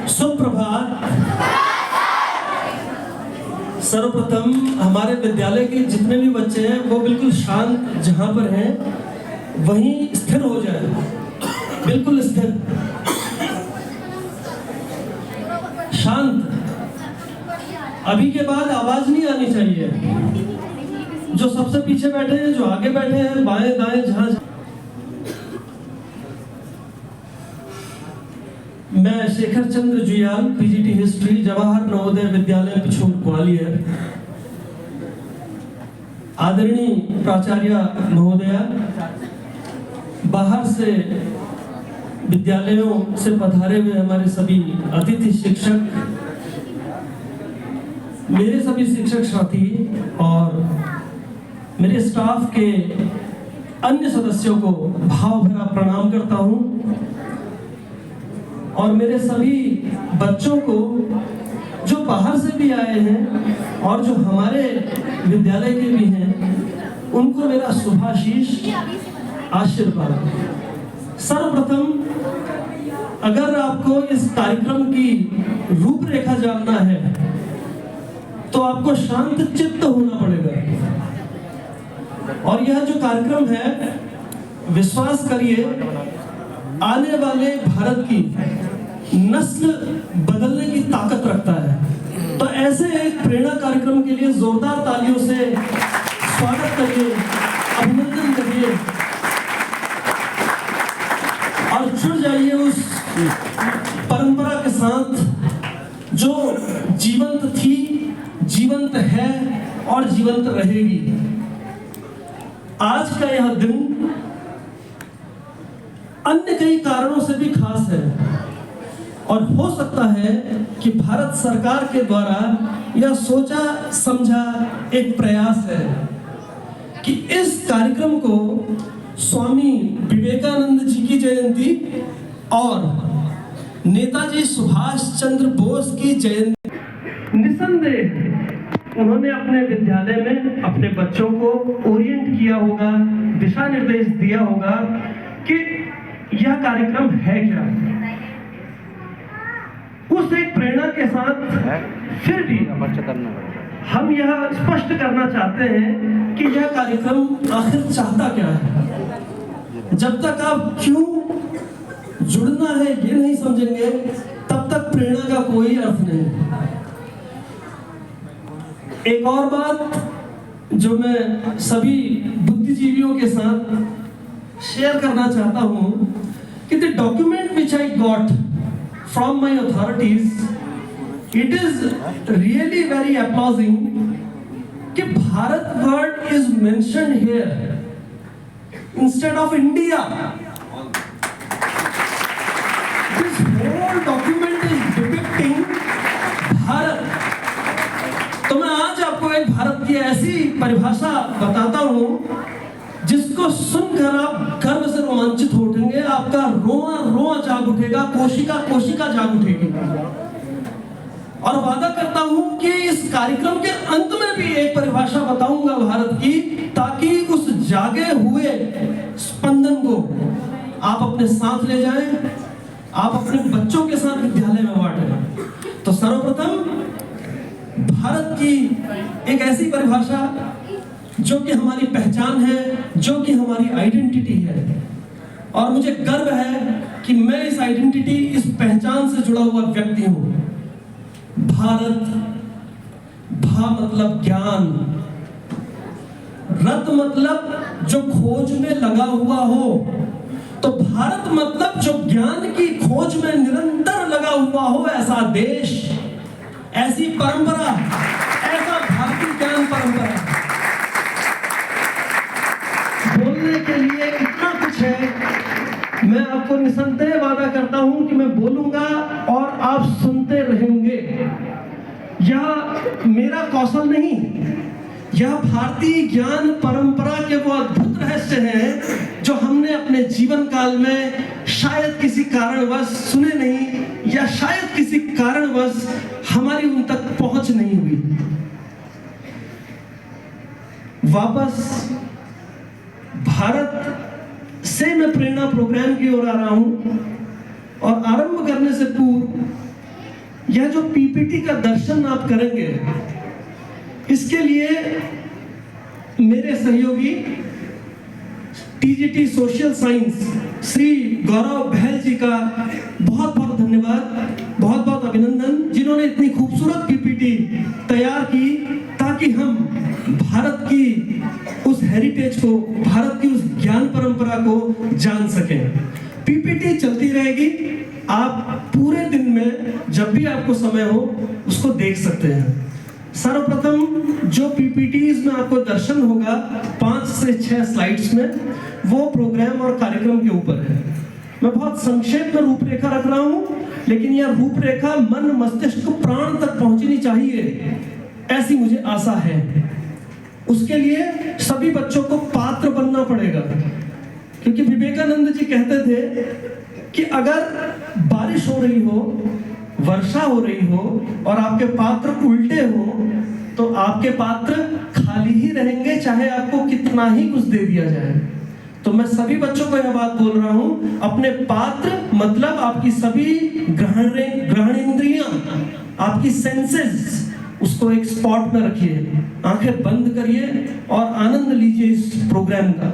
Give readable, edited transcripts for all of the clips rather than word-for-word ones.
सुप्रभात। सर्वप्रथम हमारे विद्यालय के जितने भी बच्चे हैं वो बिल्कुल शांत जहां पर हैं वहीं स्थिर हो जाए, बिल्कुल स्थिर, शांत। अभी के बाद आवाज नहीं आनी चाहिए। जो सबसे पीछे बैठे हैं, जो आगे बैठे हैं, बाएं दाएं जहां। मैं शेखर चंद्र जुयाल, पीजीटी हिस्ट्री, जवाहर नवोदय विद्यालय पिछोर ग्वालियर। आदरणीय प्राचार्य महोदया, बाहर से विद्यालयों से पधारे हुए हमारे सभी अतिथि शिक्षक, मेरे सभी शिक्षक साथी और मेरे स्टाफ के अन्य सदस्यों को भाव भरा प्रणाम करता हूं और मेरे सभी बच्चों को जो बाहर से भी आए हैं और जो हमारे विद्यालय के भी हैं, उनको मेरा शुभाशीष आशीर्वाद। सर्वप्रथम, अगर आपको इस कार्यक्रम की रूपरेखा जानना है तो आपको शांत चित्त होना पड़ेगा। और यह जो कार्यक्रम है, विश्वास करिए, आने वाले भारत की नस्ल बदलने की ताकत रखता है। तो ऐसे एक प्रेरणा कार्यक्रम के लिए जोरदार तालियों से स्वागत करिए, अभिनंदन करिए और जुड़ जाइए उस परंपरा के साथ जो जीवंत थी, जीवंत है और जीवंत रहेगी। आज का यह दिन अन्य कई कारणों से भी खास है और हो सकता है कि भारत सरकार के द्वारा यह सोचा समझा एक प्रयास है कि इस कार्यक्रम को स्वामी विवेकानंद जी की जयंती और नेताजी सुभाष चंद्र बोस की जयंती, निसंदेह उन्होंने अपने विद्यालय में अपने बच्चों को ओरिएंट किया होगा, दिशा निर्देश दिया होगा कि यह कार्यक्रम है क्या। उस एक प्रेरणा के साथ फिर भी हम यह स्पष्ट करना चाहते हैं कि यह कार्यक्रम आखिर चाहता क्या है। जब तक आप क्यों जुड़ना है ये नहीं समझेंगे, तब तक प्रेरणा का कोई अर्थ नहीं। एक और बात जो मैं सभी बुद्धिजीवियों के साथ शेयर करना चाहता हूं कि the document which I got from my authorities, it is really very apologising कि Bharat word is mentioned here instead of India. This whole document is depicting Bharat. तो मैं आज आपको एक भारत की ऐसी परिभाषा बताता हूं जिसको सुनकर आप गर्व से रोमांचित हो उठेंगे, आपका रोआ रोआ जाग उठेगा, कोशिका कोशिका जाग उठेगी। और वादा करता हूं कि इस कार्यक्रम के अंत में भी एक परिभाषा बताऊंगा भारत की, ताकि उस जागे हुए स्पंदन को आप अपने साथ ले जाएं, आप अपने बच्चों के साथ विद्यालय में बांटें। तो सर्वप्रथम भारत की एक ऐसी परिभाषा जो कि हमारी पहचान है, जो कि हमारी आइडेंटिटी है, और मुझे गर्व है कि मैं इस आइडेंटिटी, इस पहचान से जुड़ा हुआ व्यक्ति हूं। भारत, भा मतलब ज्ञान, रत मतलब जो खोज में लगा हुआ हो, तो भारत मतलब जो ज्ञान की खोज में निरंतर लगा हुआ हो, ऐसा देश, ऐसी परंपरा, ऐसा भारतीय ज्ञान परंपरा। बोलने के लिए इतना कुछ है। मैं आपको निसंदेह वादा करता हूं कि मैं बोलूंगा और आप सुनते रहेंगे। यह मेरा कौशल नहीं, यह भारतीय ज्ञान परंपरा के वो अद्भुत रहस्य हैं जो हमने अपने जीवन काल में शायद किसी कारणवश सुने नहीं, या शायद किसी कारणवश हमारी उन तक पहुंच नहीं हुई। वापस भारत से मैं प्रेरणा प्रोग्राम की ओर आ रहा हूं और आरंभ करने से पूर्व यह जो पीपीटी का दर्शन आप करेंगे, इसके लिए मेरे सहयोगी टीजीटी सोशल साइंस श्री गौरव बहल जी का बहुत बहुत धन्यवाद, बहुत बहुत अभिनंदन, जिन्होंने इतनी खूबसूरत पीपीटी तैयार की ताकि हम भारत की उस हेरिटेज को, भारत की उस ज्ञान परंपरा को जान सकें। पीपीटी चलती रहेगी, आप पूरे दिन में जब भी आपको समय हो उसको देख सकते हैं। सर्वप्रथम जो पीपीटीज में आपको दर्शन होगा 5 से 6 स्लाइड्स में, वो प्रोग्राम और कार्यक्रम के ऊपर है। मैं बहुत संक्षेप में रूपरेखा रख रहा हूं, लेकिन यह रूपरेखा मन मस्तिष्क प्राण तक पहुंचनी चाहिए, ऐसी मुझे आशा है। उसके लिए सभी बच्चों को पात्र बनना पड़ेगा, क्योंकि विवेकानंद जी कहते थे कि अगर बारिश हो रही हो, वर्षा हो रही हो और आपके पात्र उल्टे हो, तो आपके पात्र खाली ही रहेंगे, चाहे आपको कितना ही कुछ दे दिया जाए। तो मैं सभी बच्चों को यह बात बोल रहा हूं, अपने पात्र मतलब आपकी सभी ग्रहणेंद्रियां, आपकी सेंसेस, उसको एक स्पॉट में रखिए, आंखें बंद करिए और आनंद लीजिए इस प्रोग्राम का।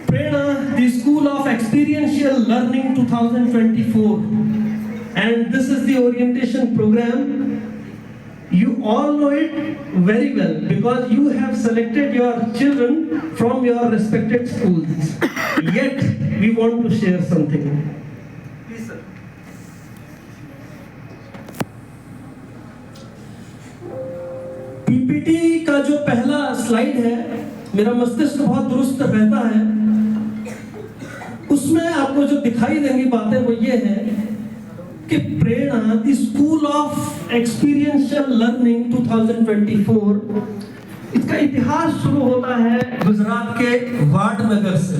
Prerna, the School of Experiential Learning 2024, and this is the orientation program. You all know it very well because you have selected your children from your respected schools. Yet we want to share something. Please, sir. PPT का जो पहला slide है, मेरा मस्तिष्क बहुत दुरुस्त रहता है, उसमें आपको जो दिखाई देंगी बातें वो ये है कि Prerna the school of experiential learning 2024, इसका इतिहास शुरू होता है गुजरात के वाडनगर से।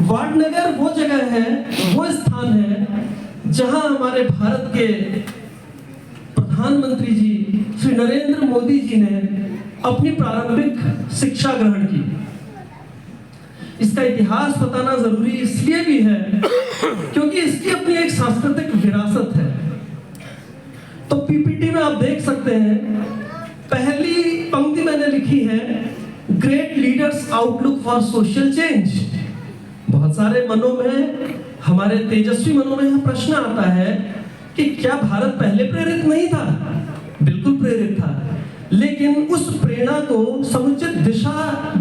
वाडनगर वो जगह है, वो स्थान है जहां हमारे भारत के प्रधानमंत्री जी श्री नरेंद्र मोदी जी ने अपनी प्रारंभिक शिक्षा ग्रहण की। इसका इतिहास बताना जरूरी इसलिए भी है क्योंकि इसकी अपनी एक सांस्कृतिक विरासत है। तो पीपीटी में आप देख सकते हैं, पहली पंक्ति मैंने लिखी है, great leaders outlook for social change. बहुत सारे मनों में, हमारे तेजस्वी मनों में यह प्रश्न आता है कि क्या भारत पहले प्रेरित नहीं था? बिल्कुल प्रेरित था, लेकिन उस प्रेरणा को समुचित दिशा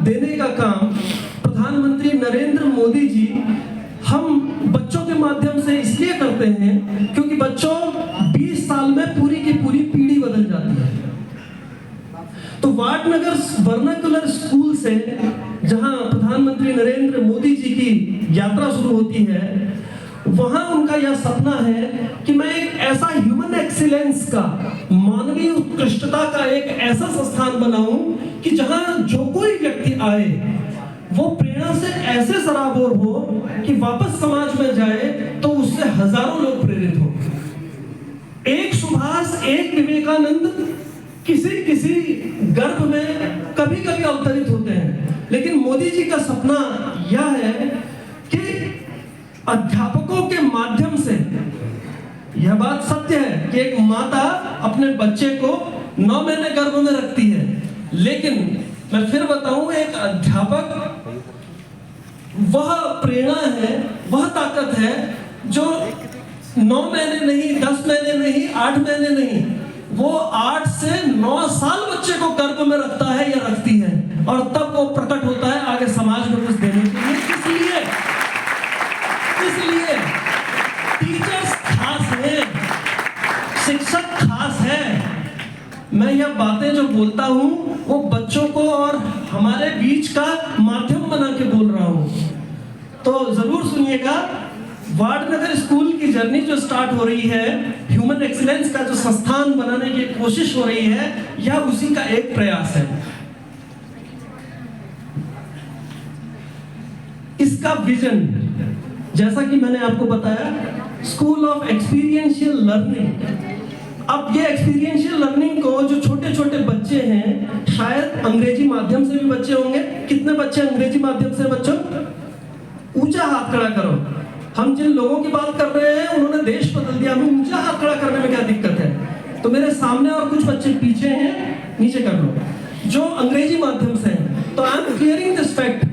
देने का काम प्रधानमंत्री नरेंद्र मोदी जी हम बच्चों के माध्यम से इसलिए करते हैं क्योंकि बच्चों 20 साल में पूरी की पूरी पीढ़ी बदल जाती है। तो वाडनगर वर्नाकुलर स्कूल से जहां प्रधानमंत्री नरेंद्र मोदी जी की यात्रा शुरू होती है, वहां उनका यह सपना है कि मैं एक ऐसा ह्यूमन एक्सीलेंस का, मानवीय उत्कृष्टता का एक ऐसा संस्थान बनाऊं कि जहां जो कोई व्यक्ति आए वो प्रेरणा से ऐसे सराबोर हो कि वापस समाज में जाए तो उससे हजारों लोग प्रेरित हो। एक सुभाष, एक विवेकानंद किसी गर्भ में कभी कभी अवतरित होते हैं, लेकिन मोदी जी का सपना यह है कि अध्यापकों के माध्यम से, यह बात सत्य है कि एक माता अपने बच्चे को 9 महीने गर्भ में रखती है, लेकिन मैं फिर बताऊं, एक अध्यापक वह प्रेरणा है, वह ताकत है जो 9 महीने नहीं, 10 महीने नहीं, 8 महीने नहीं, वो 8 से 9 साल बच्चे को गर्भ में रखता है या रखती है, और तब वो प्रकट होता है आगे समाज में कुछ देने के लिए। इसलिए टीचर्स खास हैं, शिक्षक खास है। मैं यह बातें जो बोलता हूं वो बच्चों को और हमारे बीच का माध्यम बना के बोल रहा हूं, तो जरूर सुनिएगा। वाडनगर स्कूल की जर्नी जो स्टार्ट हो रही है, ह्यूमन एक्सीलेंस का जो संस्थान बनाने की कोशिश हो रही है, यह उसी का एक प्रयास है। इसका विजन, जैसा कि मैंने आपको बताया, स्कूल ऑफ एक्सपीरियंशियल लर्निंग। अब ये एक्सपीरियंशियल लर्निंग को जो छोटे छोटे बच्चे हैं, शायद अंग्रेजी माध्यम से भी बच्चे होंगे। कितने बच्चे अंग्रेजी माध्यम से? बच्चों ऊंचा हाथ खड़ा करो। हम जिन लोगों की बात कर रहे हैं उन्होंने देश बदल दिया, हमें मुझे हाथ खड़ा करने में क्या दिक्कत है? तो मेरे सामने और कुछ बच्चे पीछे हैं, नीचे कर लो, जो अंग्रेजी माध्यम से हैं। तो I am clearing this fact.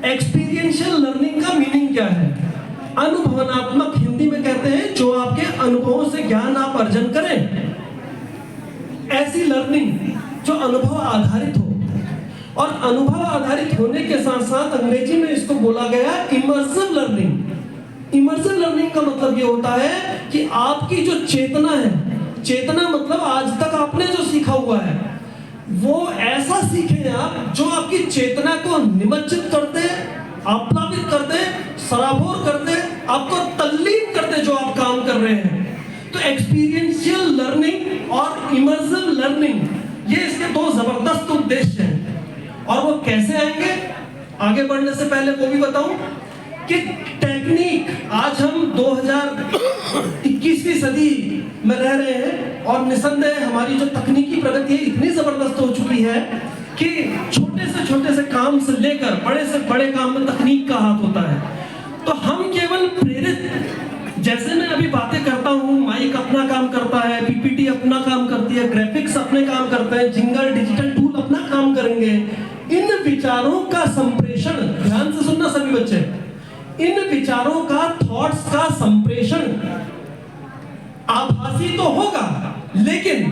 Experiential learning का मीनिंग क्या है? अनुभवनात्मक, हिंदी में कहते हैं जो आपके अनुभवों से ज्ञान आप अर्जन करें, ऐसी लर्निंग जो अनुभव आधारित हो। और अनुभव आधारित होने के साथ साथ अंग्रेजी में इसको बोला गया इमर्सिव लर्निंग। इमर्सिव लर्निंग का मतलब ये होता है कि आपकी जो चेतना है, चेतना मतलब आज तक आपने जो सीखा हुआ है वो ऐसा सीखे आप जो आपकी चेतना को निमज्जित कर दे, आप्लावित कर दे, सराबोर कर दे, आपको तल्लीन कर दे जो आप काम कर रहे हैं। तो एक्सपीरियंशियल लर्निंग और इमर्सिव लर्निंग, ये इसके दो जबरदस्त उद्देश्य हैं। और वो कैसे आएंगे, आगे बढ़ने से पहले वो भी बताऊं कि टेक्निक, आज हम 2021वीं सदी में रह रहे हैं और निसंदेह हमारी जो तकनीकी प्रगति है इतनी जबरदस्त हो चुकी है कि छोटे से काम से लेकर बड़े से बड़े काम में तकनीक का हाथ होता है। तो हम केवल प्रेरित, जैसे मैं अभी बातें करता हूँ, माइक अपना काम करता है, पीपीटी अपना काम करती है, ग्राफिक्स अपने काम करते हैं, जिंगल, डिजिटल टूल अपना काम करेंगे। इन विचारों का संप्रेषण, ध्यान से सुनना सभी बच्चे, इन विचारों का, थॉट्स का संप्रेषण आभासी तो होगा, लेकिन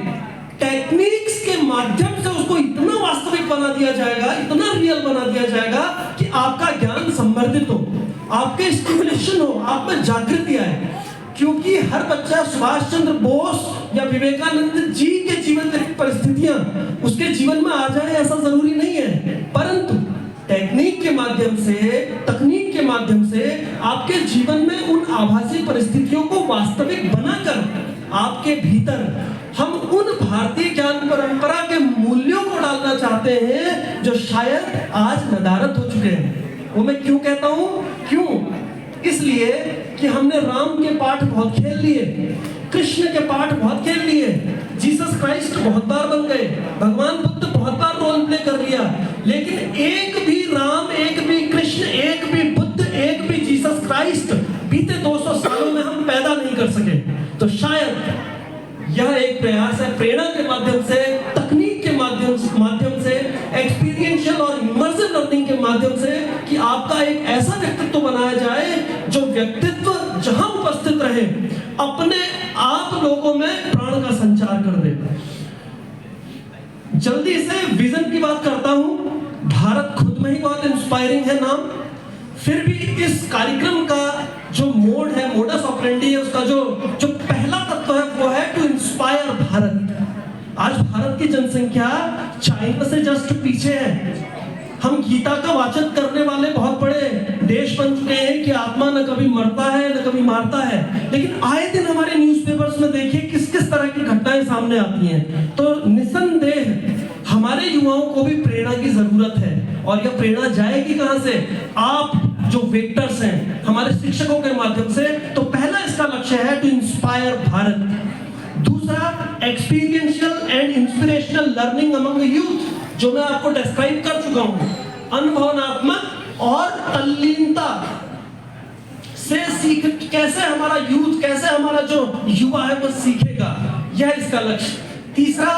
टेक्निक्स के माध्यम से उसको इतना वास्तविक बना दिया जाएगा, इतना रियल बना दिया जाएगा कि आपका ज्ञान संवर्धित हो, आपके स्टिमुलेशन हो, आप में जागृति आए। क्योंकि हर बच्चा सुभाष चंद्र बोस या विवेकानंद जी के जीवन की परिस्थितियां उसके जीवन में आ जाए ऐसा जरूरी नहीं है, परंतु टेक्निक के माध्यम से, तकनीक के माध्यम से आपके जीवन में उन आभासी परिस्थितियों को वास्तविक बनाकर आपके भीतर हम उन भारतीय ज्ञान परंपरा के मूल्यों को डालना चाहते हैं जो शायद आज नदारद हो चुके हैं। वो मैं क्यों कहता हूं? क्यों? इसलिए कि हमने राम के पाठ बहुत खेल लिए, कृष्ण के पाठ बहुत खेल लिए, जीसस क्राइस्ट बहुत बार बन गए, भगवान बुद्ध बहुत बार रोल प्ले कर लिया, लेकिन एक भी राम, एक भी कृष्ण, एक भी बुद्ध, एक भी जीसस क्राइस्ट बीते 200 सालों में हम पैदा नहीं कर सके। तो शायद यह एक प्रयास है प्रेरणा के माध्यम से, तकनीक के माध्यम से, एक्सपीरियंशियल और इमर्सिव लर्निंग के माध्यम से कि आपका एक ऐसा व्यक्तित्व बनाया जाए जो व्यक्तित्व जहां उपस्थित रहे अपने आप लोगों में प्राण का संचार कर दे। जल्दी से विजन की बात करता हूं। भारत खुद में ही बहुत इंस्पायरिंग है नाम, फिर भी इस कार्यक्रम का जो मोड है, मोडस ऑपरेंडी है, उसका जो पहला तत्व है वो है टू इंस्पायर भारत। आज भारत की जनसंख्या चाइना से जस्ट पीछे है। हम गीता का वाचन करने वाले बहुत बड़े देश बन चुके हैं कि आत्मा न कभी मरता है न कभी मारता है, लेकिन आए दिन हमारे न्यूज़पेपर्स में देखिए किस किस तरह की घटनाएं सामने आती हैं। तो निसंदेह हमारे युवाओं को भी प्रेरणा की जरूरत है, और यह प्रेरणा जाएगी कहां से? आप जो वेक्टर्स हैं हमारे शिक्षकों के माध्यम से। तो पहला इसका लक्ष्य है टू इंस्पायर भारत। दूसरा, experiential and inspirational learning among youth, जो मैं आपको डिस्क्राइब कर चुका हूं, अनुभवनात्मक और तल्लीनता से सीख, कैसे हमारा यूथ, कैसे हमारा जो युवा है वो सीखेगा, यह इसका लक्ष्य। तीसरा,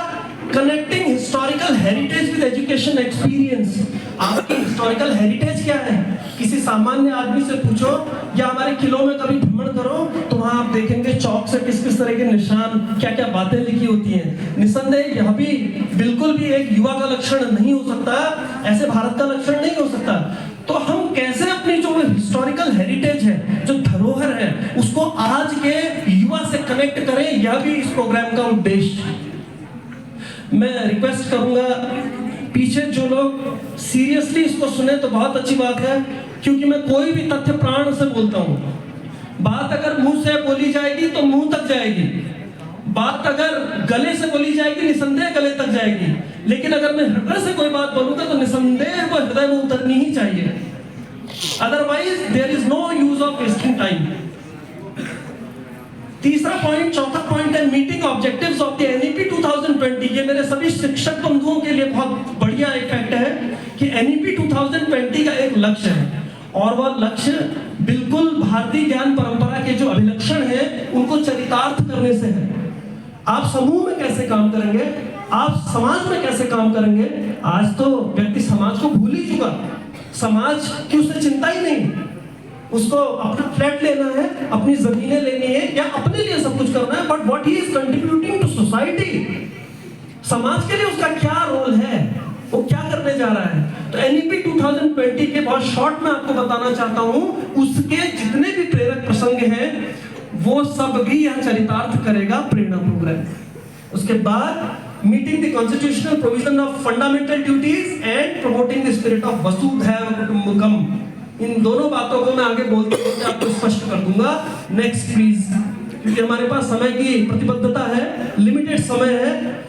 connecting historical heritage with education experience. आपकी हिस्टोरिकल हेरिटेज क्या है? किसी सामान्य आदमी से पूछो या हमारे किलों में कभी भ्रमण करो तो वहां आप देखेंगे चौक से किस किस तरह के निशान, क्या क्या बातें लिखी होती हैं। निसंदेह यह भी बिल्कुल भी एक युवा का लक्षण नहीं हो सकता, ऐसे भारत का लक्षण नहीं हो सकता। तो हम कैसे अपनी जो हिस्टोरिकल हेरिटेज है, जो धरोहर है, उसको आज के युवा से कनेक्ट करें, यह भी इस प्रोग्राम का उद्देश्य। मैं रिक्वेस्ट करूंगा पीछे जो लोग सीरियसली इसको सुने तो बहुत अच्छी बात है, क्योंकि मैं कोई भी तथ्य प्राण से बोलता हूं। बात अगर मुंह से बोली जाएगी तो मुंह तक जाएगी, बात अगर गले से बोली जाएगी निसंदेह गले तक जाएगी, लेकिन अगर मैं हृदय से कोई बात बोलूंगा तो निसंदेह वो हृदय में उतरनी ही चाहिए, otherwise there is no use of wasting time. तीसरा पॉइंट, चौथा पॉइंट है meeting objectives of the NEP 2020। ये मेरे सभी शिक्षक बंधुओं के लिए बहुत बढ़िया एक फैक्ट है कि एनईपी 2020 का एक लक्ष्य है, और वह लक्ष्य बिल्कुल भारतीय ज्ञान परंपरा के जो अभिलक्षण है उनको चरितार्थ करने से है। आप समूह में कैसे काम करेंगे, आप समाज में कैसे काम करेंगे। आज तो व्यक्ति समाज को भूल ही चुका, समाज की उसे चिंता ही नहीं। उसको अपना फ्लैट लेना है, अपनी जमीनें लेनी है या अपने लिए सब कुछ करना है, but what he is contributing to society, समाज के लिए उसका क्या रोल है, वो क्या करने जा रहा है। तो एनईपी 2020 के बहुत शॉर्ट में आपको बताना चाहता हूं, उसके जितने भी प्रेरक प्रसंग हैं वो सब भी यहाँ चरितार्थ करेगा प्रेरणा प्रोग्राम। उसके बाद meeting the constitutional provision of fundamental duties and promoting the spirit of वसुधैव कुटुंबकम। इन दोनों बातों को मैं आगे बोलते बोलते आपको स्पष्ट कर दूंगा। नेक्स्ट प्लीज, क्योंकि हमारे पास समय की प्रतिबद्धता है, लिमिटेड समय है।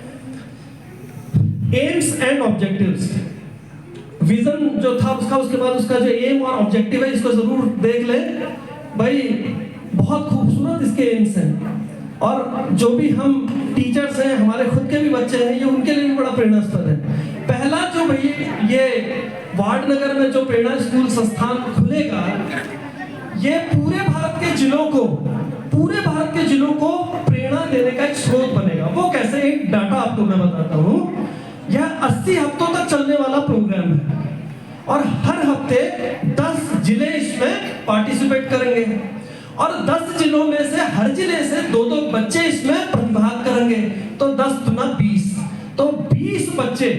एम्स एंड ऑब्जेक्टिव्स, विजन जो था उसका, उसके बाद उसका जो एम और ऑब्जेक्टिव है इसको जरूर देख ले भाई, बहुत खूबसूरत इसके एम्स हैं। और जो भी हम टीचर्स हैं, हमारे खुद के भी बच्चे हैं, ये उनके लिए भी बड़ा प्रेरणास्पद है। पहला जो भाई ये वार्ड नगर में जो प्रेरणा स्कूल संस्थान खुलेगा, ये पूरे भारत के जिलों को प्रेरणा देने का एक स्रोत बनेगा। वो कैसे, एक डाटा आपको मैं बताता हूँ। यह 80 हफ्तों तक चलने वाला प्रोग्राम है और हर हफ्ते 10 जिले इसमें पार्टिसिपेट करेंगे और 10 जिलों में से हर जिले से 2-2 बच्चे इसमें प्रतिभाग करेंगे। तो 10 गुना 20, तो 20 बच्चे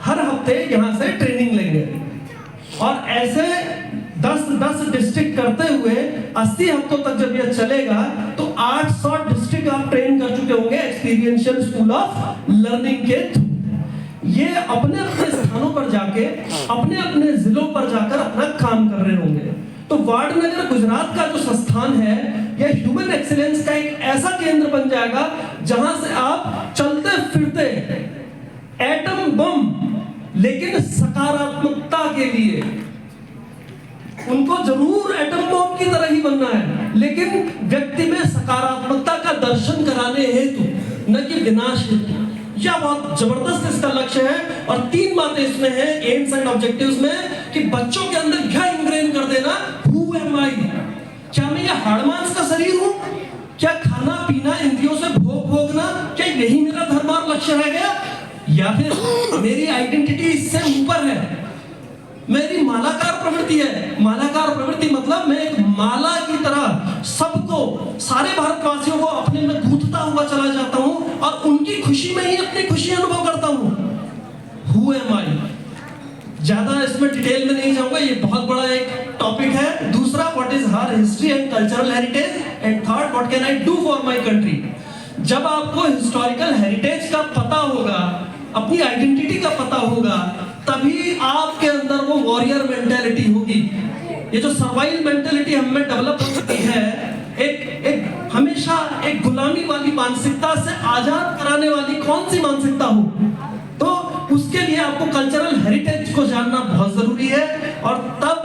हर हफ्ते यहां से ट्रेनिंग लेंगे और ऐसे 10 डिस्ट्रिक्ट करते हुए 80 हफ्तों तक जब यह चलेगा तो 800 डिस्ट्रिक्ट आप ट्रेन कर चुके होंगे एक्सपीरियंशियल स्कूल ऑफ लर्निंग के थ्रू। ये अपने अपने स्थानों पर जाके, अपने अपने जिलों पर जाकर अपना काम कर रहे होंगे। तो वाडनगर गुजरात का जो संस्थान है, यह ह्यूमन एक्सीलेंस का एक ऐसा केंद्र बन जाएगा जहां से आप चलते फिरते एटम बम, लेकिन सकारात्मकता के लिए, उनको जरूर एटम बम की तरह ही बनना है, लेकिन व्यक्ति में सकारात्मकता का दर्शन कराने हेतु, न कि विनाश हेतु। यह बहुत जबरदस्त इसका लक्ष्य है। और 3 बातें इसमें हैं एम्स एंड ऑब्जेक्टिव्स में, कि बच्चों के अंदर यह इंग्रेन कर देना, हु एम आई, क्या मैं ये हाड़ मांस का शरीर हूं, क्या खाना पीना इंद्रियों से भोगना, क्या यही मेरा धर्म और लक्ष्य रह गया, या फिर मेरी आइडेंटिटी इससे ऊपर है, मेरी मालाकार प्रवृत्ति है। मालाकार प्रवृत्ति मतलब मैं एक माला की तरह सबको, सारे भारतवासियों को अपने में गूंथता हुआ चला जाता हूं और उनकी खुशी में ही अपनी खुशी अनुभव करता हूं। हु एम आई, ज्यादा इसमें डिटेल में नहीं जाऊंगा, ये बहुत बड़ा एक टॉपिक है। दूसरा, what is her history and cultural heritage, and third, what can I do for my country. जब आपको हिस्टोरिकल हेरिटेज का पता होगा, अपनी आइडेंटिटी का पता होगा, तभी आपके अंदर वो वॉरियर मेंटालिटी होगी। ये जो सर्वाइवल मेंटालिटी हम में डेवलप होती है, एक हमेशा एक गुलामी वाली मानसिकता से आजाद कराने वाली कौन सी मानसिकता हो, तो उसके लिए आपको कल्चरल हेरिटेज को जानना बहुत जरूरी है। और तब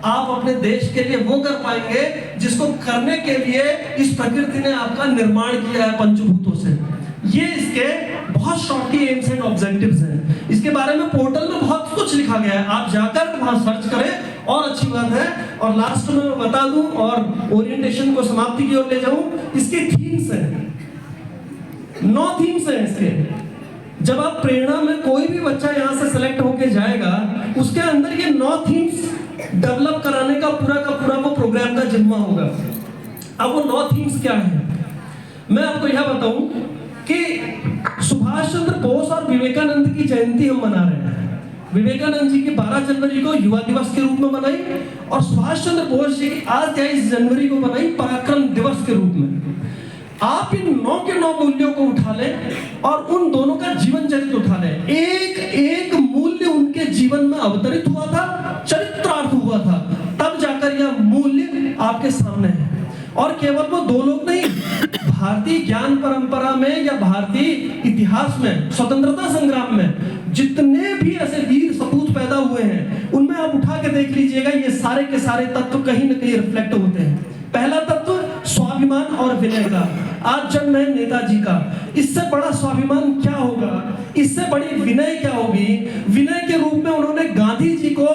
आप अपने देश के लिए वो कर पाएंगे जिसको करने के लिए इस प्रकृति ने आपका निर्माण किया है पंचभूतों से। ये इसके बहुत शॉर्टी एम्स एंड ऑब्जेक्टिव्स हैं। इसके बारे में पोर्टल में बहुत कुछ लिखा गया है, आप जाकर वहां सर्च करें और अच्छी बात है। और लास्ट में मैं बता दूं और ओरिएंटेशन को समाप्ति की ओर ले जाऊं, इसके थीम्स हैं, 9 थीम्स हैं इसके। जब आप प्रेरणा में कोई भी बच्चा यहां से सिलेक्ट होके जाएगा, उसके अंदर ये 9 थीम्स डेवलप कराने का पूरा वो प्रोग्राम का जिम्मा होगा। अब वो 9 थीम्स क्या है, मैं आपको यह बताऊं कि सुभाष चंद्र बोस और विवेकानंद की जयंती हम मना रहे हैं। विवेकानंद जी की 12 जनवरी को युवा दिवस के रूप में मनाई और सुभाष चंद्र बोस जी की आज 23 जनवरी को मनाई पराक्रम दिवस के रूप में। आप इन 9 के 9 मूल्यों को उठा लें और उन दोनों का जीवन चरित्र उठा लें। एक मूल्य उनके जीवन में अवतरित हुआ था, चरित्रार्थ हुआ था, तब जाकर यह मूल्य आपके सामने है। और केवल वो 2 लोग नहीं, भारतीय ज्ञान परंपरा में या भारतीय इतिहास में, स्वतंत्रता संग्राम में जितने भी ऐसे वीर सपूत पैदा हुए हैं, उनमें आप उठा के देख लीजिएगा, ये सारे के सारे तत्व कहीं ना कहीं रिफ्लेक्ट होते हैं। पहला तत्व स्वाभिमान और विनय का। आज जन्म है नेताजी का, इससे बड़ा स्वाभिमान क्या होगा, इससे बड़ी विनय क्या होगी। विनय के रूप में उन्होंने गांधी जी को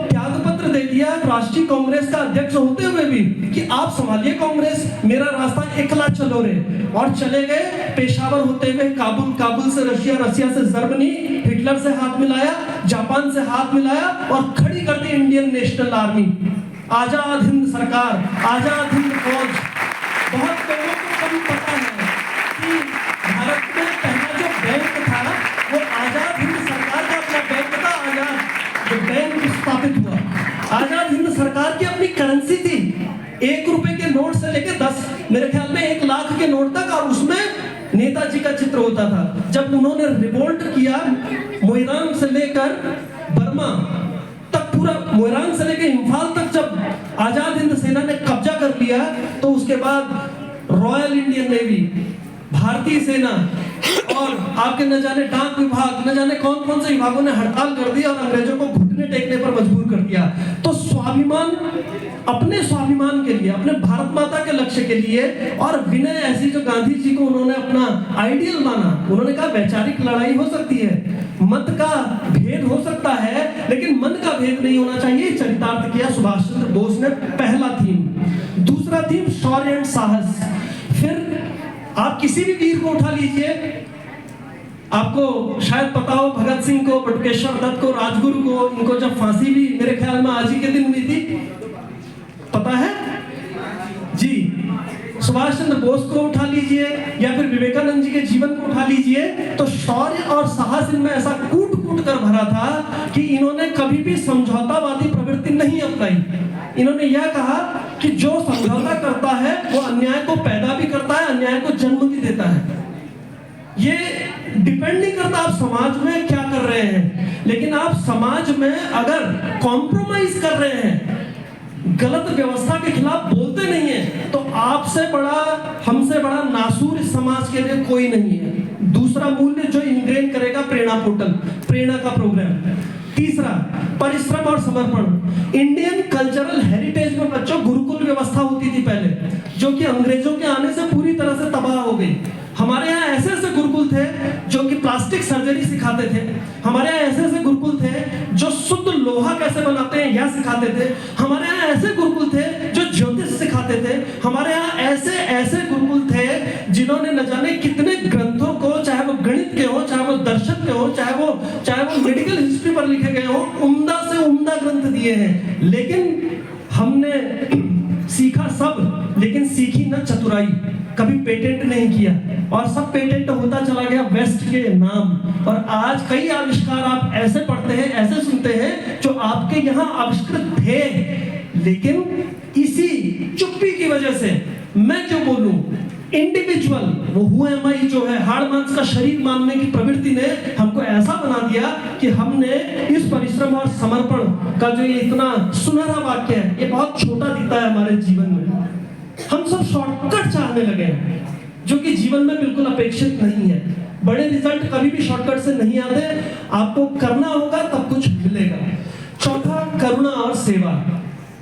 त्याग पत्र दे दिया राष्ट्रीय कांग्रेस का अध्यक्ष होते हुए भी कि आप संभालिए कांग्रेस, मेरा रास्ता एकला चलो रे। और चले गए पेशावर होते हुए काबुल, काबुल से रशिया, रशिया से जर्मनी, हिटलर से हाथ मिलाया, जापान से हाथ मिलाया और खड़ी कर दी Indian national army. Azad Hind सरकार, आजाद हिंद फौज। बहुत लोगों को कभी पता है कि भारत में पहला जो बैंक था वो आजाद हिंद सरकार का अपना बैंक था। आजाद जो बैंक स्थापित हुआ, आजाद हिंद सरकार की अपनी करेंसी थी, 1 रुपए के नोट से लेके 10, मेरे ख्याल में 1 लाख के नोट तक, और उसमें नेताजी का चित्र होता था। जब उन्होंने रिवोल्ट किया मोइरांग से लेकर बर्मा तक, पूरा मोइरांग से लेकर इम्फाल तक जब आजाद हिंद सेना ने कब्जा कर लिया, तो उसके बाद रॉयल इंडियन नेवी, भारतीय सेना और आपके न जाने डाक विभाग, न जाने कौन कौन से विभागों ने हड़ताल कर दी और अंग्रेजों को घुटने टेकने पर मजबूर कर दिया। तो स्वाभिमान, अपने स्वाभिमान के लिए, अपने भारत माता के लक्ष्य के लिए, और विनय ऐसी जो गांधी जी को उन्होंने अपना आइडियल माना। उन्होंने कहा वैचारिक लड़ाई हो सकती है, मत का भेद हो सकता है, लेकिन मन का भेद नहीं होना चाहिए। चरितार्थ किया सुभाष चंद्र बोस ने, पहला थीम। दूसरा थीम शौर्य एंड साहस। फिर आप किसी भी वीर को उठा लीजिए, आपको शायद पता हो भगत सिंह को, बटुकेश्वर दत्त को, राजगुरु को, इनको जब फांसी भी मेरे ख्याल में आज ही के दिन हुई थी, पता है जी। सुभाष चंद्र बोस को उठा लीजिए या फिर विवेकानंद जी के जीवन को उठा लीजिए, तो शौर्य और साहस इनमें ऐसा कूट कूट कर भरा था कि इन्होंने कभी भी समझौतावादी प्रवृत्ति नहीं अपनाई। इन्होंने यह कहा कि जो समझौता करता है वो अन्याय को पैदा भी करता है, अन्याय को जन्म भी देता है। ये डिपेंड नहीं करता आप समाज में क्या कर रहे हैं, लेकिन आप समाज में अगर कॉम्प्रोमाइज कर रहे हैं, गलत व्यवस्था के खिलाफ बोलते नहीं है, तो आपसे बड़ा, हमसे बड़ा नासूर इस समाज के लिए कोई नहीं है। दूसरा मूल्य जो इनग्रेन करेगा प्रेरणा पोर्टल, प्रेरणा का प्रोग्राम। तीसरा परिश्रम और समर्पण। इंडियन कल्चरल हेरिटेज में बच्चों गुरुकुल व्यवस्था होती थी पहले, जो कि अंग्रेजों के आने से पूरी तरह से तबाह हो गई। हमारे यहाँ ऐसे ऐसे गुरुकुल थे जो कि प्लास्टिक सर्जरी सिखाते थे, हमारे यहाँ ऐसे ऐसे गुरुकुल थे जो शुद्ध लोहा कैसे बनाते हैं यह सिखाते थे, हमारे यहाँ ऐसे गुरुकुल थे जो ज्योतिष सिखाते थे, हमारे यहाँ ऐसे ऐसे गुरुकुल थे जिन्होंने न जाने कितने ग्रंथों को, चाहे वो गणित के हो, चाहे वो दर्शन के हो, चाहे वो मेडिकल हिस्ट्री पर लिखे गए हो, उम्दा से उम्दा ग्रंथ दिए हैं। लेकिन हमने सीखा सब, लेकिन सीखी न चतुराई, कभी पेटेंट नहीं किया, और सब पेटेंट होता चला गया वेस्ट के नाम। और आज कई आविष्कार आप ऐसे पढ़ते हैं, ऐसे सुनते हैं जो आपके यहाँ आविष्कृत थे, लेकिन इसी चुप्पी की वजह से मैं क्यों बोलूं, इंडिविजुअल वो हु एम आई जो है, हाड़ मांस का शरीर मानने की प्रवृत्ति ने हमको ऐसा बना दिया कि हमने इस परिश्रम और समर्पण का जो ये इतना सुनहरा वाक्य है, ये बहुत छोटा दिखता है हमारे जीवन में। हम सब शॉर्टकट चाहने लगे हैं, जो कि जीवन में बिल्कुल अपेक्षित नहीं है। बड़े रिजल्ट कभी भी शॉर्टकट से नहीं आते, आपको करना होगा तब कुछ मिलेगा। चौथा करुणा और सेवा।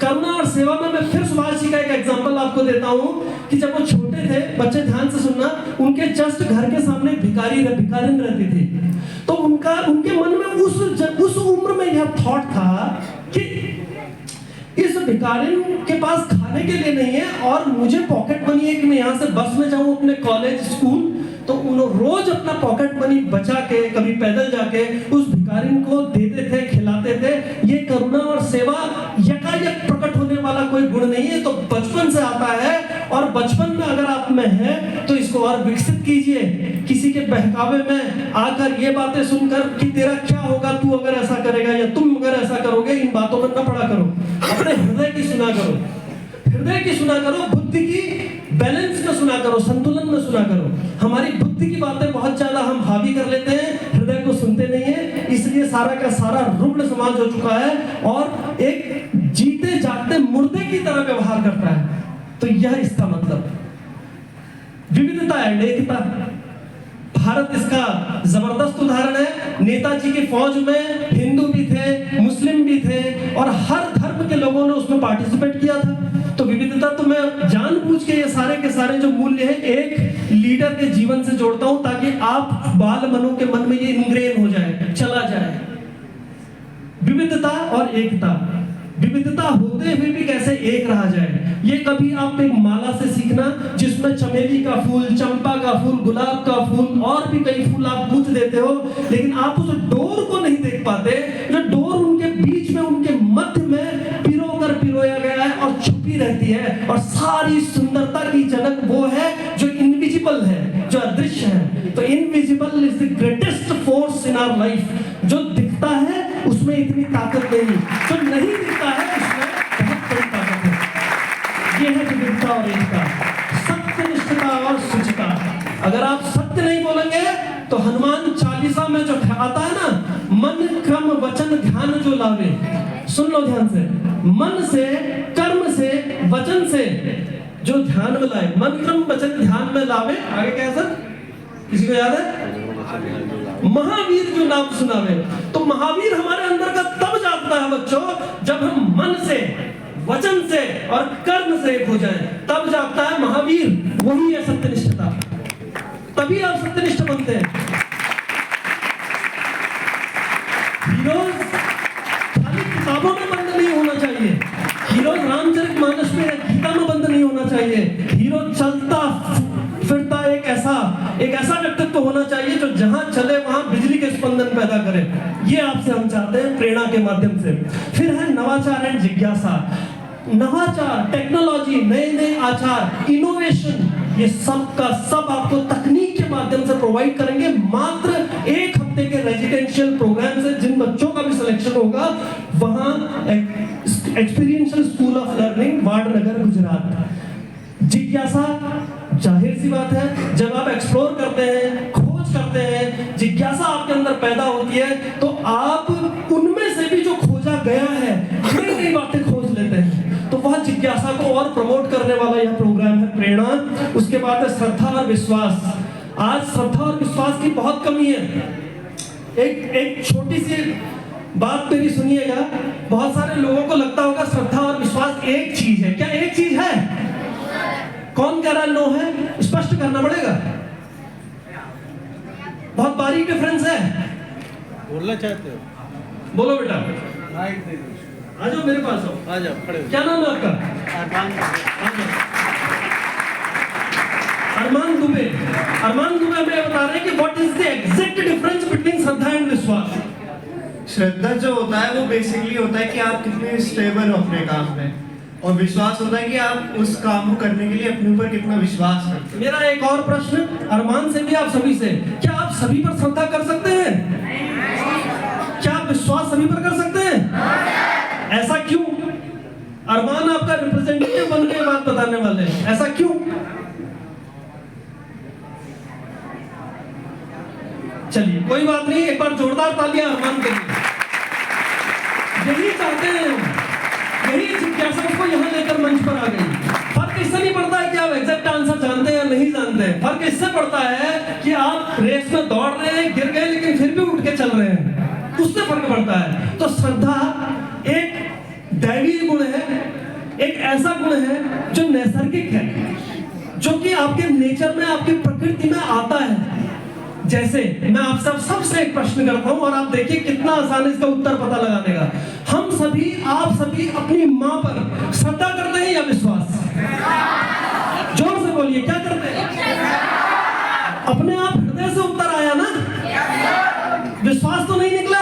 करुणा और सेवा में मैं फिर सुभाष जी का एक एग्जांपल आपको देता हूं कि जब वो छोटे थे, बच्चे ध्यान से सुनना, उनके जस्ट घर के सामने भिखारिन रहती थी, तो उनके मन में उस उम्र में यह थॉट था कि इस भिखारिन के पास खाने के लिए नहीं है और मुझे पॉकेट मनी है कि मैं यहाँ से बस में जाऊं अपने कॉलेज स्कूल, तो उन्होंने रोज अपना पॉकेट मनी बचा के, कभी पैदल जाके उस भिखारिन को देते थे, खिलाते थे। ये करुणा और सेवा यकायक प्रकट होने वाला कोई गुण नहीं है, तो बचपन से आता है, और बचपन में अगर आप में है तो इसको और विकसित कीजिए। किसी के बहकावे में आकर ये बातें सुनकर कि तेरा क्या होगा तू अगर ऐसा करेगा या तुम अगर ऐसा करोगे, इन बातों में न पड़ा करो, अपने हृदय की सुना करो, हृदय की सुना करो, बुद्धि की बैलेंस में सुना करो, संतुलन में सुना करो। हमारी बुद्धि की बातें बहुत ज्यादा हम हावी कर लेते हैं, हृदय को सुनते नहीं है, इसलिए सारा का सारा रुग्ण समाज हो चुका है और एक जीते जागते मुर्दे की तरह व्यवहार करता है। तो यह इसका मतलब विविधता एंड एकता। भारत इसका जबरदस्त उदाहरण है। नेताजी की फौज में हिंदू भी थे, मुस्लिम भी थे, और हर धर्म के लोगों ने उसमें पार्टिसिपेट किया था। तो विविधता तो मैं जानबूझ के ये सारे के सारे जो मूल्य हैं एक जोड़ता हूं ताकि आप बाल मनों के मन में ये इंग्रेन हो जाए, चला जाए। विविधता और एकता, विविधता होते हुए भी कैसे एक रहा जाए, ये कभी आप एक माला से सीखना जिसमें चमेली का फूल, चंपा का फूल, गुलाब का फूल और भी कई फूल आप गूंथ देते हो, लेकिन आप उस डोर को नहीं देख पाते जो डोर उनके बीच में, उनके मध्य में पिरोया गया है और छुपी रहती है। और सारी सुंदरता की झलक वो है जो इनविजिबल है, जो अदृश्य है। तो invisible is the greatest force in our life. जो दिखता है उसमें इतनी ताकत नहीं, जो नहीं दिखता है उसमें बहुत बड़ी ताकत है। ये है विविधता और एकता, सत्यनिष्ठता और शुचिता। अगर आप सत्य नहीं बोलेंगे तो हनुमान चालीसा में जो आता है ना, मन क्रम वचन ध्यान जो लावे, सुन लो ध्यान से, मन से, कर्म से, वचन से जो ध्यान में लाए, मन क्रम वचन ध्यान में लावे। आगे क्या है सर, किसी को याद है? महावीर जो नाम सुनावे। तो महावीर हमारे अंदर का तब जागता है बच्चों जब हम मन से, वचन से और कर्म से एक हो जाएं, तब जागता है महावीर। वही है सत्यनिष्ठता, तभी आप सत्यनिष्ठ बनते हैं। हीरोज खाली किताबों में बंद नहीं होना चाहिए, हीरोज रामचरितमानस में, गीता में बंद नहीं होना चाहिए। हीरो चलता फिरता एक ऐसा व्यक्तित्व होना चाहिए जो जहां चले वहां बिजली के स्पंदन पैदा करे। ये आपसे हम चाहते हैं प्रेरणा के माध्यम से। फिर है नवाचार एंड जिज्ञासा। नवाचार, टेक्नोलॉजी, नए नए आचार, इनोवेशन, ये सब का सब आपको तकनीक के माध्यम से प्रोवाइड करेंगे मात्र 1 हफ्ते के रेजिडेंशियल प्रोग्राम से। जिन बच्चों का भी सिलेक्शन होगा वहां experiential school of learning, Vadnagar, Gujarat. जिज्ञासा, जाहिर सी बात है, जब आप एक्सप्लोर करते हैं, खोज करते हैं, जिज्ञासा आपके अंदर पैदा होती है, तो आप उनमें से भी जो खोजा गया है नई नई बातें खोज लेते हैं। तो वह जिज्ञासा को और प्रमोट करने वाला यह प्रोग्राम है प्रेरणा। उसके बाद है श्रद्धा और विश्वास। आज श्रद्धा और विश्वास की बहुत कमी है। एक छोटी सी बात मेरी सुनिएगा। बहुत सारे लोगों को लगता होगा श्रद्धा और विश्वास एक चीज है। क्या एक चीज है? कौन कह रहा नो है? स्पष्ट करना पड़ेगा, बहुत बारीक डिफरेंस है। बोलना चाहते हो? बोलो बेटा, आ जाओ मेरे पास, आ जाओ, खड़े। क्या नाम है आपका? अरमान दुबे। अरमान दुबे हमें बता रहे हैं कि what is the exact difference between Shraddha and विश्वास। श्रद्धा जो होता है वो बेसिकली होता है कि आप कितने स्टेबल हो अपने काम में, और विश्वास होता है कि आप उस काम को करने के लिए अपने ऊपर कितना विश्वास करते हैं। मेरा एक और प्रश्न अरमान से भी, आप सभी से, क्या आप सभी पर श्रद्धा कर सकते हैं? क्या आप विश्वास सभी पर कर सकते हैं? ऐसा क्यों? अरमान आपका रिप्रेजेंटेटिव बन के बात बताने वाले हैं, ऐसा क्यों? चलिए कोई बात नहीं, एक बार जोरदार तालियां अरमान के लिए। यही चाहते हैं, यही जिज्ञासा को यहाँ लेकर मंच पर आ गई। फर्क इससे नहीं पड़ता है कि आप एग्जैक्ट आंसर जानते हैं या नहीं जानते हैं। फर्क इससे पड़ता है कि आप रेस में दौड़ रहे हैं, गिर गए, लेकिन फिर भी उठ के चल रहे हैं, उससे फर्क पड़ता है। तो श्रद्धा एक दैवीय गुण है, एक ऐसा गुण है जो नैसर्गिक है, जो कि आपके नेचर में, आपकी प्रकृति में आता है। जैसे मैं आप सबसे एक प्रश्न करता हूं और आप देखिए कितना आसान है इसका उत्तर पता लगाने का। हम सभी, आप सभी अपनी मां पर श्रद्धा करते हैं या विश्वास? जोर से बोलिए, क्या करते हैं? अपने आप हृदय से उत्तर आया ना, विश्वास तो नहीं निकला।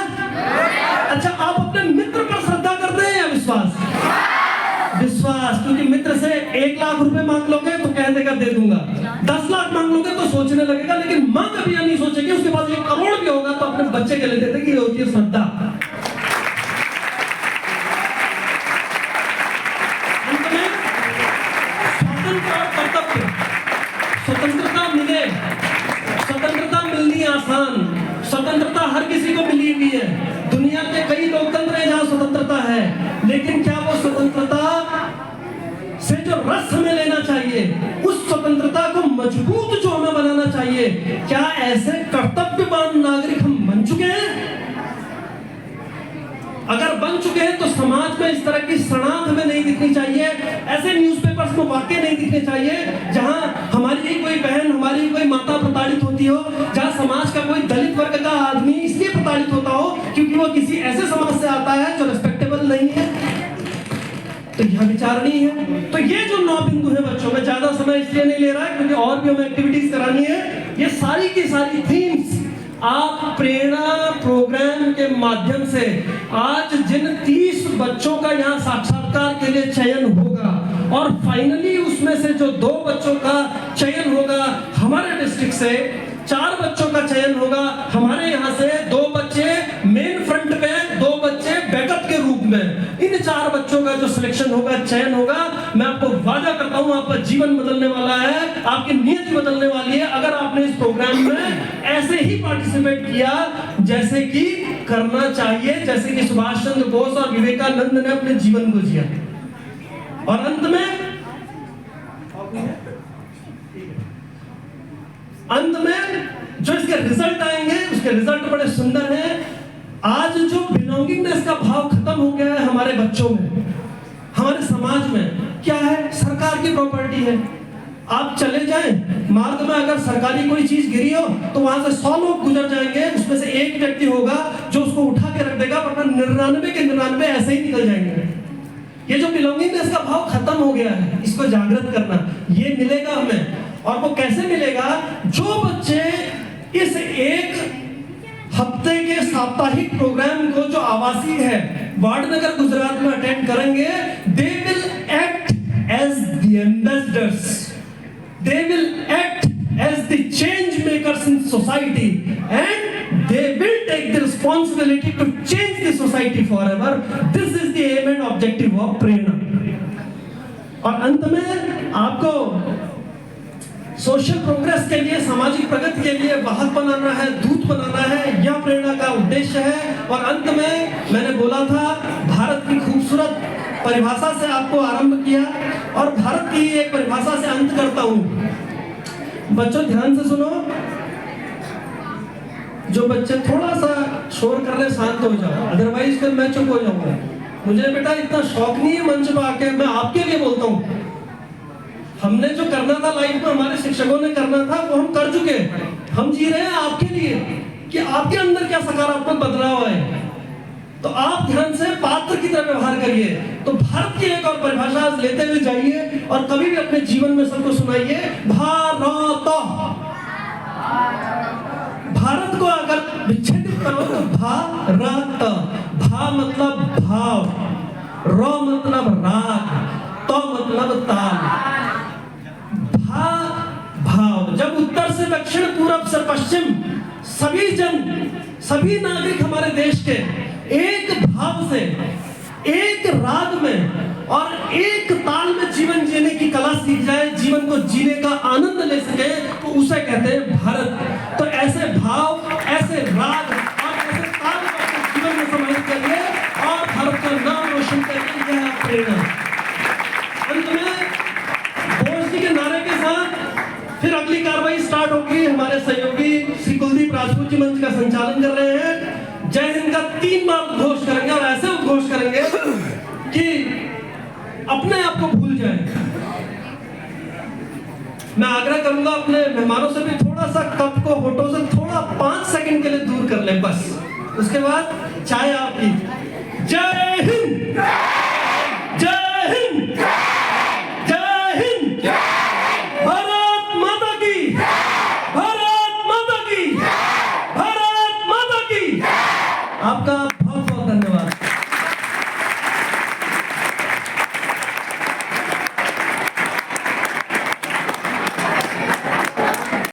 अच्छा, आप अपने मित्र पर श्रद्धा करते हैं या विश्वास? विश्वास, क्योंकि मित्र से 1 लाख रुपए मांग लोगे तो कह देगा दे दूंगा, 10 लाख मांग लोगे तो सोचने लगेगा, लेकिन मां कभी यह नहीं सोचेगी उसके पास 1 करोड़ भी होगा तो अपने बच्चे के लिए देते कि ये होती है श्रद्धा। स्वतंत्र और कर्तव्य, स्वतंत्रता मिले, स्वतंत्रता मिलनी आसान, स्वतंत्रता हर किसी को मिली हुई है। दुनिया के कई लोकतंत्र हैं जहां स्वतंत्रता है, लेकिन क्या वो स्वतंत्रता से जो रस हमें लेना चाहिए, उस स्वतंत्रता को मजबूत जो हमें बनाना चाहिए, क्या ऐसे कर्तव्यवान नागरिक हम बन चुके हैं? अगर बन चुके हैं तो समाज में इस तरह की सड़ांध हमें नहीं दिखनी चाहिए। ऐसे न्यूज़पेपर्स में वाकई नहीं दिखने चाहिए जहां हमारी कोई बहन, हमारी कोई माता प्रताड़ित होती हो, जहां समाज का कोई दलित वर्ग का आदमी इसलिए प्रताड़ित होता हो क्योंकि वो किसी ऐसे समाज से आता है जो रिस्पेक्टेबल नहीं है। तो यह विचारणीय है। तो ये जो 9 बिंदु है बच्चों में, ज्यादा समय इसलिए नहीं ले रहा है क्योंकि और भी हमें एक्टिविटीज करानी है। ये सारी की सारी थीम्स आप प्रेरणा प्रोग्राम के माध्यम से आज जिन 30 बच्चों का यहाँ साक्षात्कार के लिए चयन होगा और फाइनली उसमें से जो 2 बच्चों का चयन होगा हमारे डिस्ट्रिक्ट से, 4 बच्चों का चयन होगा हमारे यहाँ से, 2 बच्चे मेन फ्रंट पे, 2 बच्चे बैकअप के रूप में। इन 4 बच्चों का जो सिलेक्शन होगा, चयन होगा, मैं आपको वादा करता हूँ आपका जीवन बदलने वाला है, आपकी नियति बदलने वाली है अगर आपने इस प्रोग्राम में ऐसे ही पार्टिसिपेट किया जैसे कि करना चाहिए, जैसे कि सुभाष चंद्र बोस और विवेकानंद ने अपने जीवन को जिया। और अंत में जो इसके रिजल्ट आएंगे उसके रिजल्ट बड़े सुंदर हैं। आज जो बिलोंगिंगनेस का भाव खत्म हो गया है हमारे बच्चों में, हमारे समाज में, क्या है? सरकार की प्रॉपर्टी है। आप चले जाएं मार्ग में, अगर सरकारी कोई चीज गिरी हो तो वहां से 100 लोग गुजर जाएंगे, उसमें से एक व्यक्ति होगा जो उसको उठा के रख देगा, वरना 99 के 99 ऐसे ही निकल जाएंगे। ये जो बिलोंगिंगनेस का भाव खत्म हो गया है, इसको जागृत करना, ये मिलेगा हमें। और वो कैसे मिलेगा? जो बच्चे इस एक हफ्ते के साप्ताहिक प्रोग्राम को जो आवासीय है वाडनगर गुजरात में अटेंड करेंगे, they will act as the ambassadors, they will act as the change makers in society and they will take the responsibility to change the society forever. This is the aim and objective of प्रेरणा। और अंत में आपको social progress के लिए, सामाजिक प्रगति के लिए वाहक बनाना है, दूत बनाना है, यह प्रेरणा का उद्देश्य है। और अंत में मैंने बोला था भारत की खूबसूरत परिभाषा से आपको आरंभ किया और भारत की एक परिभाषा से अंत करता हूं। बच्चों ध्यान से सुनो, जो बच्चे थोड़ा सा शोर कर रहे शांत हो जाओ, अदरवाइज फिर मैं चुप हो जाऊंगा। मुझे बेटा इतना शौक नहीं है मंच पर आके, मैं आपके लिए बोलता हूं। हमने जो करना था लाइफ में, हमारे शिक्षकों ने करना था, वो हम कर चुके। हम जी रहे हैं आपके लिए कि आपके अंदर क्या सकारात्मक बदलाव है। तो आप ध्यान से पात्र की तरह व्यवहार करिए। तो भारत की एक और परिभाषा लेते हुए जाइए और कभी भी अपने जीवन में सबको सुनाइए, भारत। भारत को अगर विच्छेदित करो तो भारत, भा मतलब भाव, र मतलब राग, तो मतलब ताल। भाव, जब उत्तर से दक्षिण, पूरब से पश्चिम सभी जन, सभी नागरिक हमारे देश के एक भाव से, एक राग में और एक ताल में जीवन जीने की कला सीख जाए, जीवन को जीने का आनंद ले सके, तो उसे कहते हैं भारत। तो ऐसे भाव, ऐसे राग और ऐसे ताल को अपने जीवन में समाहित करिए और भारत का नाम रोशन करिए। यह प्रेरणा। अंत में बोस जी के नारे के साथ फिर अगली कार्रवाई स्टार्ट होगी। हमारे सहयोगी श्री कुलदीप राजपूत जी मंच का संचालन कर रहे हैं। जय हिंद का 3 बार उद्घोष करेंगे और ऐसे उद्घोष करेंगे कि अपने आप को भूल जाए। मैं आग्रह करूंगा अपने मेहमानों से भी थोड़ा सा कप को होठों से थोड़ा 5 सेकंड के लिए दूर कर लें, बस उसके बाद चाय आपकी। जय हिंद।